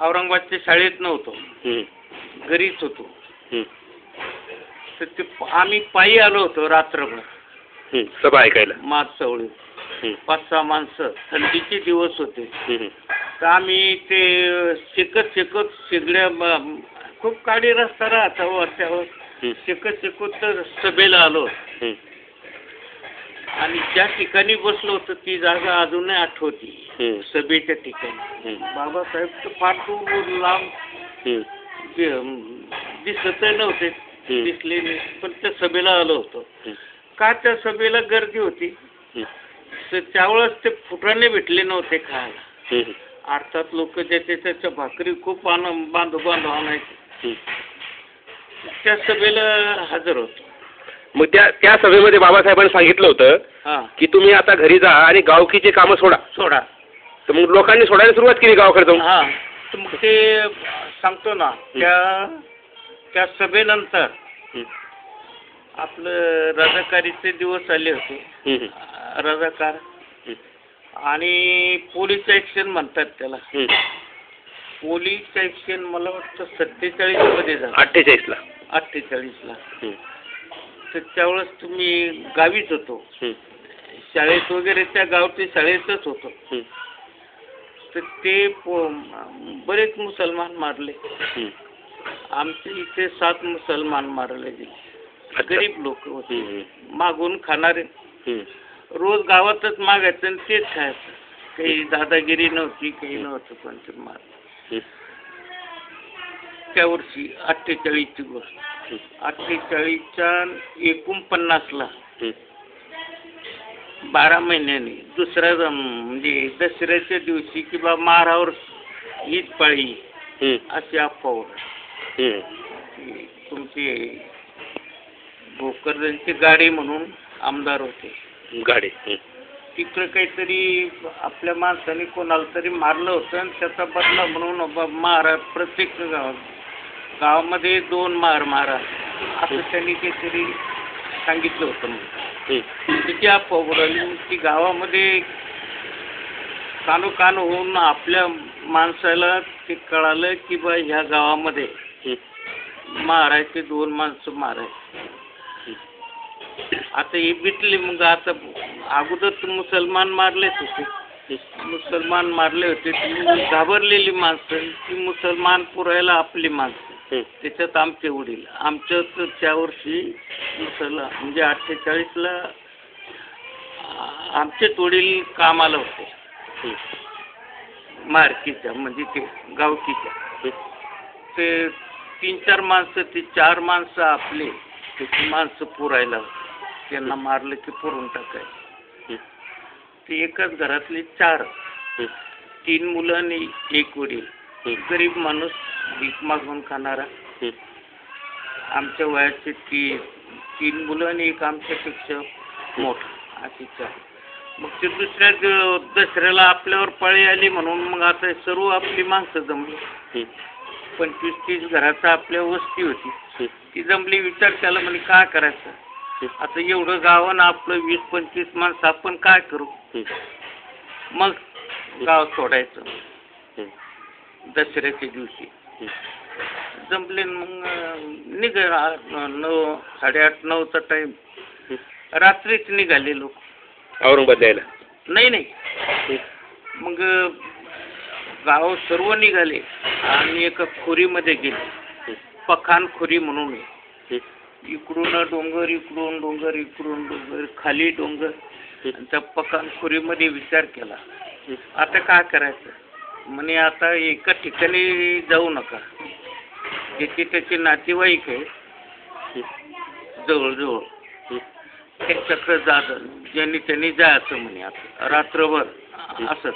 औरंगाबादच्या शाळेत नव्हतो, घरीच होतो. तर ते आम्ही पायी आलो होतो रात्रभर सभा ऐकायला. मातसवळी 5-6 माणसं, थंडीचे दिवस होते. तर आम्ही ते शेकत शेगड्या, खूप काडी रस्ता राहता वरच्यावर, शेकत तर सभेला आलो. आणि ज्या ठिकाणी बसलो होतो ती जागा अजूनही आठवती, सभेच्या ठिकाणी. बाबासाहेब तर फार दूर लांब दिसत नव्हते, दिसले नाही, पण त्या सभेला आलो होतो. का त्या सभेला गर्दी होती, तर त्यावेळेस ते फुटाणे भेटले नव्हते खायला. अर्थात लोक त्याच्या भाकरी खूप बांधू आणायचे. त्या सभेला हजर होतो. मग त्या सभेमध्ये बाबासाहेबांनी सांगितलं होतं की तुम्ही आता घरी जा आणि गावकीचे कामं सोडा. तर मग लोकांनी सोडायला सुरुवात केली गावाकडे जाऊन. तर मग ते सांगतो ना, त्या सभेनंतर आपलं रजाकारीचे दिवस आले होते. रजाकार आणि पोलीस ॲक्शन म्हणतात त्याला. पोलीस ॲक्शन मला वाटतं 47 मध्ये झालं. 48 ला. तर त्यावेळेस तुम्ही गावीच होतो, शाळेत वगैरे, त्या गावच्या शाळेतच होतो. तर ते बरेच मुसलमान मारले. आमच्या इथे 7 मुसलमान मारले गेले. गरीब लोक होते, मागून खाणारे. रोज गावातच मागायचं आणि तेच खायचं. काही दादागिरी नव्हती, काही नव्हतं, पण ते मार. त्या वर्षी 48 ची गोष्ट. 48च्या 49 ला 12 महिन्यांनी दुसऱ्या म्हणजे दसऱ्याच्या दिवशी किंवा मारावर हीच पाळी अशी अफवा. तुमची भोकरदनची गाडी म्हणून आमदार होते. गाडी तिकडं काहीतरी आपल्या माणसाने कोणाला तरी मारलं होतं आणि त्याचा बदला म्हणून मारा. प्रत्येक गावामध्ये 2 मारा असं त्यांनी काहीतरी सांगितलं होतं. त्याची अफवा उडाली. ती गावामध्ये कानोकान होऊन आपल्या माणसाला ते कळालं की बा ह्या गावामध्ये मारायचे 2 माणसं मारायचे. आता हे भेटले. मग आता अगोदर तर मुसलमान मारलेच होते. मुसलमान मारले होते, ती घाबरलेली माणसं, ती मुसलमान पुरायला आपली माणसं. त्याच्यात आमचे वडील, आमच्या तर त्या वर्षी म्हणजे 48 ला आमचेच वडील कामाला होते मार्कीच्या, म्हणजे ते गावकीच्या. ते 3-4 माणसं, ते 4 माणसं आपले, त्याची माणसं पुरायला होती. त्यांना मारलं की पुरून टाकायचं. ते एकाच घरातले 4, 3 मुलं आणि 1 वडील. गरीब माणूस, भीक मागून खाणारा. आमच्या वयाचे 3 मुलं आणि 1 आमच्यापेक्षा मोठा, अशी 4. मग ते दुसऱ्या दसऱ्याला आपल्यावर पाळी आली म्हणून मग आता सर्व आपली माणसं जमली. 25-30 घराचा आपल्या वस्ती होती, ती जमली. विचार केला म्हणजे काय करायचं आता, एवढं गावानं आपलं 20-25 माणसं, आपण काय करू. मग गाव सोडायचं दसऱ्याच्या दिवशी. जमले. मग निघा 9, 8:30-9चा टाइम. रात्रीच निघाले लोक औरंगाबाद यायला. नाही. मग गाव सर्व निघाले आणि एका खोरीमध्ये गेले, पखान खोरी म्हणून. इकडून डोंगर, इकडून डोंगर, खाली डोंगर. त्या पखान खोरीमध्ये विचार केला, आता काय करायचं. म्हणे आता एका ठिकाणी जाऊ नका, त्याचे नातेवाईक आहे जवळ, त्याच्याकडे ज्यांनी त्यांनी जायचं म्हणे आता रात्रभर असंच.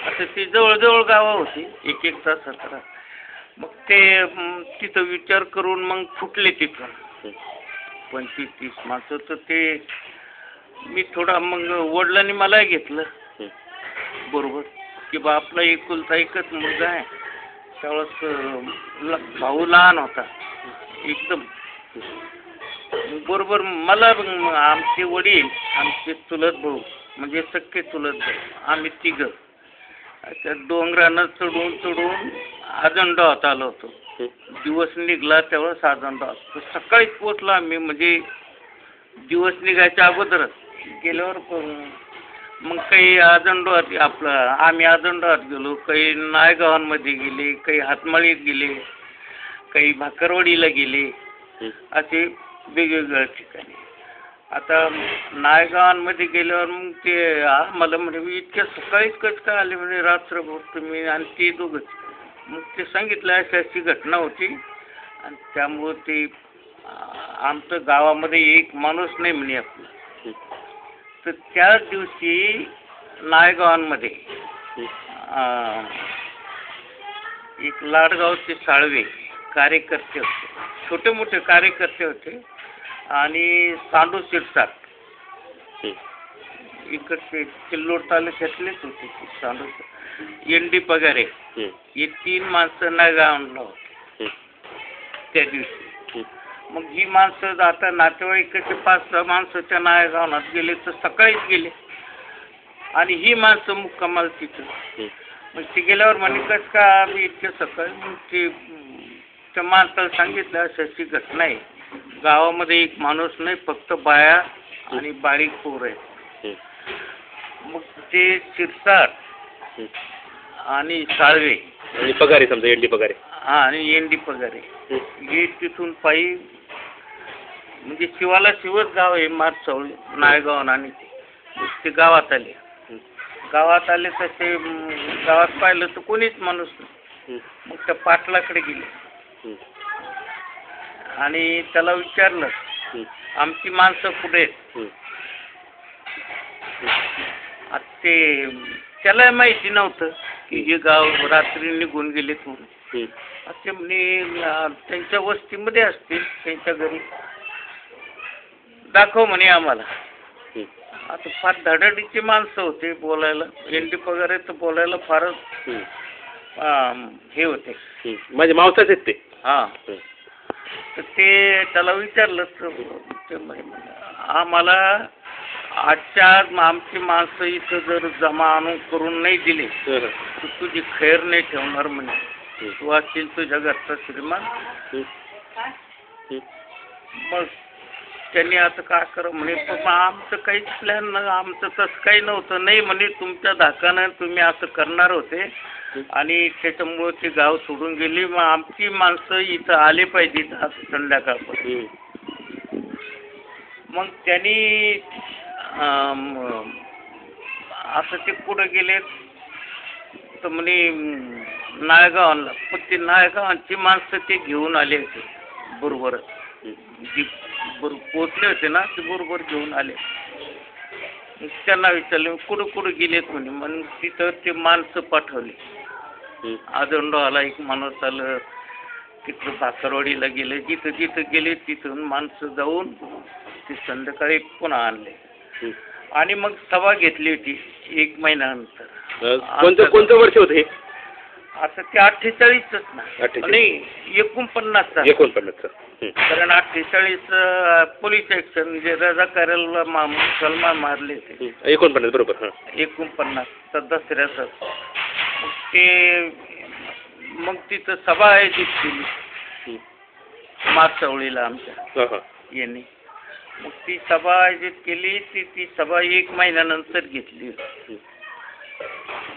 आता ती जवळ गावं होती, 1-1 तासात. मग ते तिथं विचार करून मग फुटले तिथून 25-30 माणसं. तर ते मी थोडा मग वडिलांनी मला घेतलं बरोबर, की बा आपला एकुलता एकच मुलगा आहे. त्यावेळेस भाऊ लहान होता एकदम. बरोबर मला आमचे वडील, आमचे चुलत भाऊ, म्हणजे सख्खे चुलत भाऊ, आम्ही 3 त्या डोंगरानं चढून चढून आजंडावात आलो होतो. दिवस निघला तेव्हाच आजंडावात सकाळीच पोचलो आम्ही, म्हणजे दिवस निघायच्या अगोदरच गेल्यावर. मग काही आजंडावात आम्ही आजंडावात गेलो, काही नायगावांमध्ये गेले, काही हातमाळीत गेले, काही भाकरवाडीला गेले, असे वेगवेगळ्या ठिकाणी. आता नायगावांमध्ये गेल्यावर मग ते मला म्हणजे इतक्या सकाळीच कसं काय आले म्हणजे रात्रभर तुम्ही आणि ते दोघंच. मग ते सांगितलं अशी अशी घटना होती आणि त्यामुळं ते आमचं गावामध्ये एक माणूस नाही म्हणे आपलं. तर त्याच दिवशी नायगावांमध्ये एक लाडगावचे साळवे कार्यकर्ते होते, छोटे मोठे कार्यकर्ते होते आणि सांडू शिरसाट इकडचे सिल्लोड तालुक्यातलेच होते. सांडू एनडी पगारे हे 3 माणसं नायगावांना होते त्या दिवशी. मग ही माणसं आता नातेवाईकाचे 5-6 माणसं त्या नायगावात गेले तर सकाळीच गेले आणि ही माणसं मुक्कामाल तिथं. मग ते गेल्यावर म्हणे कसं का आम्ही इतक्या सकाळी. मग ते त्या माणसाला सांगितलं अशी अशी घटना आहे, गावामध्ये एक माणूस नाही फक्त बाया आणि बारीक पोर आहे. मग ते शिरसाट आणि साळवे आणि पगारे समजा एनडी पगारे आणि एनडी पगारे हे तिथून पायी म्हणजे शिवाला शिवच गाव आहे मारचौळी नायगाव आणि ते गावात आले. गावात आले तर ते गावात पाहिलं तर कोणीच माणूस नाही. मग त्या पाटलाकडे गेले आणि त्याला विचारलं आमची माणसं कुठे आहेत. ते त्याला माहिती नव्हतं की हे गाव रात्री निघून गेले म्हणून. ते म्हणे त्यांच्या वस्तीमध्ये असतील त्यांच्या घरी, दाखव म्हणे आम्हाला. आता फार धडाडीची माणसं होते बोलायला, एनडी पगार तर बोलायला फारच हे होते, माझे मावसाच आहेत ते. हां. तर ते त्याला विचारलं तर ते आम्हाला आजच्या आज आमची माणसं इथं जर जमा आणून करून नाही दिले तर तुझी खैर नाही ठेवणार म्हणे. तू असशील तुझ्या घरचा श्रीमान. मग त्यांनी आता काय करा म्हणे, पण आमचं काहीच प्लॅन नाही, आमचं तसं काही नव्हतं. नाही म्हणे तुमच्या धाकानं तुम्ही असं करणार होते आणि त्याच्यामुळं ते गाव सोडून गेली. मग आमची माणसं इथं आले पाहिजेत आज संध्याकाळपर्यंत. मग त्यांनी असं ते पुढे गेले तर म्हणे नायगावांना, पण ते नायगावांची माणसं ते घेऊन आले होते बरोबर. जी पोचले होते ना ते बरोबर घेऊन आले. त्यांना विचारले कुठं गेलेत म्हणे. मग तिथं ते माणसं पाठवली. आजंडावाला एक माणूस आलं, तिथं भाकरवाडीला गेले, जिथं जिथं गेले तिथून माणसं जाऊन ते संध्याकाळी पुन्हा आणले आणि मग सभा घेतली होती 1 महिन्यानंतर. कोणतं वर्ष होतं हे? असं ते 48च ना, नाही 49चा. कारण 48 पोलीस ऍक्शन म्हणजे रजाकाराला मुसलमान मारले होते. 49 बरोबर. 49 दसऱ्याचं. मग तिथं सभा आयोजित केली मारचौळीला आमच्या यांनी. मग ती सभा आयोजित केली. ती सभा 1 महिन्यानंतर घेतली.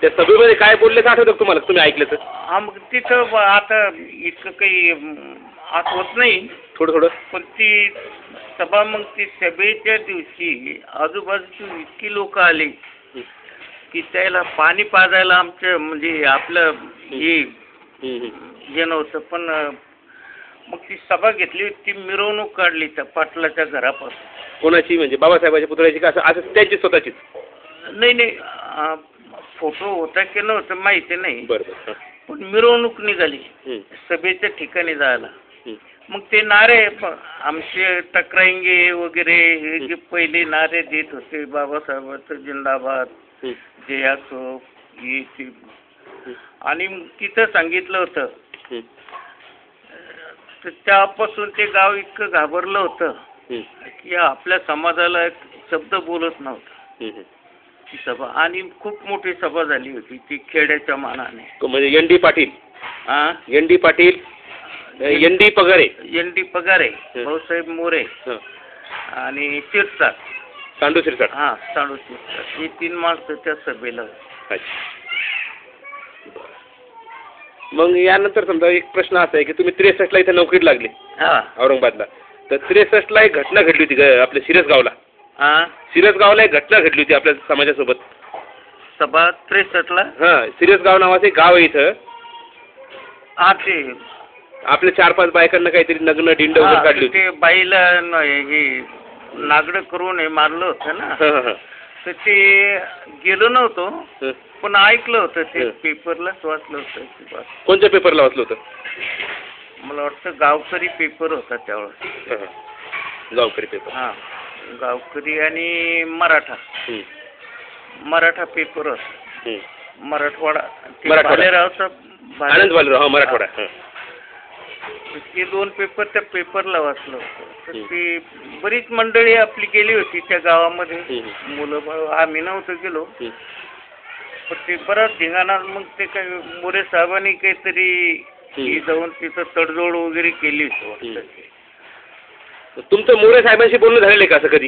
त्या सभेमध्ये काय बोलले आठवतं तुम्हाला, तुम्ही ऐकलं तर? हा, मग तिथं आता इतकं काही आठवत नाही थोडं, पण ती सभा मग ती सभेच्या दिवशी आजूबाजूची इतकी लोक आली की त्याला पाणी पाजायला आमच्या म्हणजे आपलं हे नव्हतं. पण मग ती सभा घेतली, ती मिरवणूक काढली त्या पाटलाच्या घरापासून. कोणाची म्हणजे बाबासाहेबांच्या पुतळ्याची का असं त्यांची स्वतःचीच? नाही फोटो होता की नव्हतं माहिती नाही. बरोबर. पण मिरवणूक निघाली सभेच्या ठिकाणी जायला. मग ते नारे आमचे टकराएंगे वगैरे हे जे पहिले नारे देत होते, बाबासाहेबांचं जिंदाबाद, जय असो हे. आणि तिथं सांगितलं होतं तर त्यापासून ते गाव इतकं घाबरलं होतं की आपल्या समाजाला एक शब्द बोलत नव्हतं. ती सभा आणि खूप मोठी सभा झाली होती ती खेड्याच्या मानाने. म्हणजे एन डी पाटील, हा N D Patil, N D Pagare, Pagare, Bhausaheb More आणि शिरसाट, सांडू शिरसाट. हा सांडू शिरसाट ही 3 माणसं त्या सभेला. अच्छा. मग यानंतर समजा एक प्रश्न असा आहे की तुम्ही 63ला इथे नोकरीला लागले औरंगाबादला, तर 63ला एक घटना घडली होती आपल्या सिरसगावला. सिरसगावला एक घटना घडली होती आपल्या समाजासोबत. सभा 63ला. हा, सिरसगाव नावाचं एक गाव आहे इथं. हा ते आपल्या 4-5 बायकांना काहीतरी नग्न डिंड वगैरे काढली होती. ते बाईला हे नागडं करून हे मारलं होतं ना. तर ते गेलो नव्हतो पण ऐकलं होतं ते, पेपरलाच वाचलं होतं. कोणत्या पेपरला वाचलं होतं? मला वाटतं गावकरी पेपर होता त्यावेळेस. गावकरी पेपर. हा, गावकरी आणि मराठा पेपर होता. मराठवाडा, भालेरावचा आनंद भालेराव मराठवाडा. ते 2 पेपर त्या पेपरला वाचलं होतं. तर ती बरीच मंडळी आपली गेली होती त्या गावामध्ये, मुलं बाळ. आम्ही नव्हतो गेलो पण ते बराच धिंगाणा. मग ते काय मोरे साहेबांनी काहीतरी जाऊन तिथं तडजोड वगैरे केली होती. तुमचं मोरे साहेबांशी बोलणं झालेलं का असं कधी?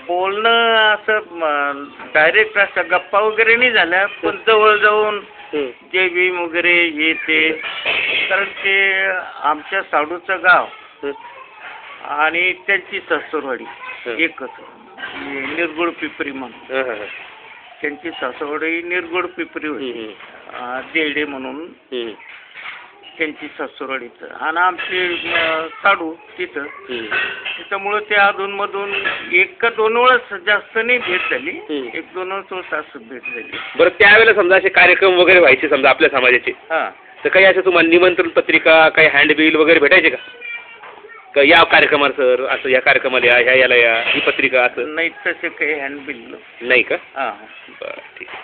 बोलणं असं डायरेक्ट असं गप्पा वगैरे नाही झाल्या, पण जवळ जाऊन जय भीम वगैरे हे ते. कारण ते आमच्या साडूचं गाव आणि त्यांची सासरवाडी एकच, निरगुड पिपरी म्हणून. त्यांची सासरवाडी निरगुड पिपरी होती, देडे म्हणून त्यांची सासरवाडीचं, आणि आमची साडू तिथं. त्याच्यामुळं ते अधूनमधून 1 का 2 वेळेस, जास्त नाही भेट झाली, 1-2 वेळेस असं भेट झाली. बरं, त्यावेळेला समजा असे कार्यक्रम वगैरे व्हायचे समजा आपल्या समाजाचे, तर काही असं तुम्हाला निमंत्रण पत्रिका, काही हँडबिल वगैरे भेटायचे का या कार्यक्रमाला सर, असं या कार्यक्रमाला याला या, ही पत्रिका असं? नाही, तसे काही हँडबिल नाही का? हां. बरं, ठीक आहे.